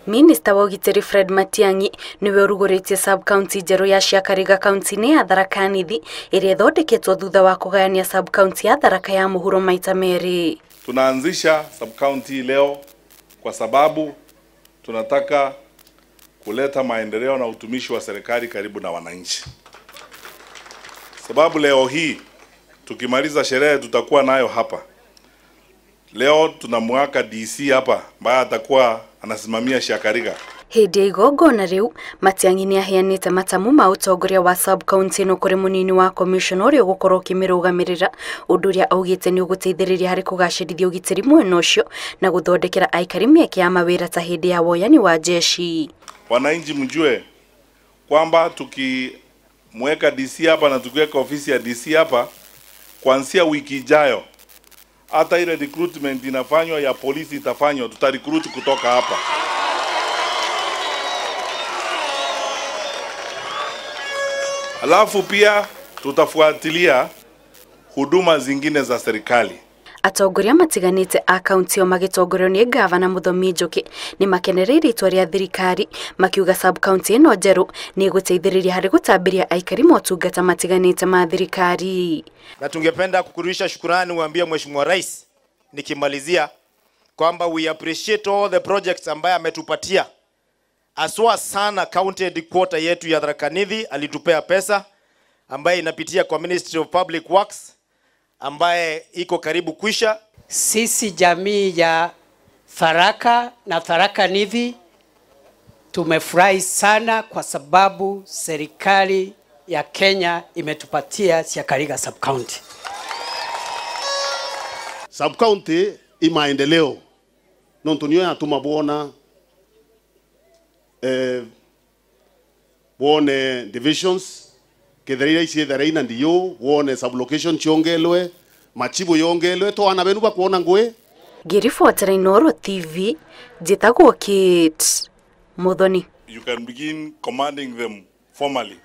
Minister wa ugitiri Fred Matiang'i niwe uruguretie sub-county njeru ya Ciakariga county-ini ya Tharaka Nithi iria ithondeketwo thutha wa kugayania sub-county ya Tharaka ya Muhuro maita meri. Tunaanzisha sub-county leo kwa sababu tunataka kuleta maendeleo na utumishi wa serikali karibu na wananchi. Sababu leo hii tukimaliza sherehe tutakuwa nayo hapa. Leo tunamwaka DC hapa ambaye atakuwa anasimamia Ciakariga. Hindi igongona riu Matiang'i ni aheanite matamu ma utongoria wa sub-county no kuri munini wa commission uria gukorwo kimirugamirira undu uria augite ni uguteithiriria hari kugacirithia ugitiri mwena ucio na guthondekera aikari mieke ya mawira ta hindi ya woyani wa jeshi. Wananchi mjue kwamba tukimweka DC hapa na tukiweka ofisi ya DC hapa kuanzia wiki ijayo hata ile recruitment inafanywa ya polisi itafanywa, tutarecruit kutoka hapa. Alafu pia tutafuatilia huduma zingine za serikali. Atongoria matiganite a county o magitongorio ni gavana Muthomi Njuki ni makenereire itua ria thirikari makiuga sub-county ino njeru ni guteithiriria hari gutambiria aikari motungata matiganite ma thirikari. Na tungependa kukurudisha shukrani uambie Mheshimiwa Rais nikimalizia kwamba we appreciate all the projects ambaye ametupatia. Aswa sana county headquarter yetu ya Tharaka Nithi alitupea pesa ambaye inapitia kwa Ministry of Public Works ambaye iko karibu kwisha. Sisi jamii ya Tharaka na Tharaka Nithi tumefurahi sana kwa sababu serikali ya Kenya imetupatia Ciakariga sub-county. Sub-county imaendeleo nontonio yatuma bone divisions ketherira isi tharaina ndiyo wone sub-location chiongelwe machibu yongelwe to ana benu bakuona ngwe Ngirifuatira Inooro TV njitagwo Kate Muthoni. You can begin commanding them formally.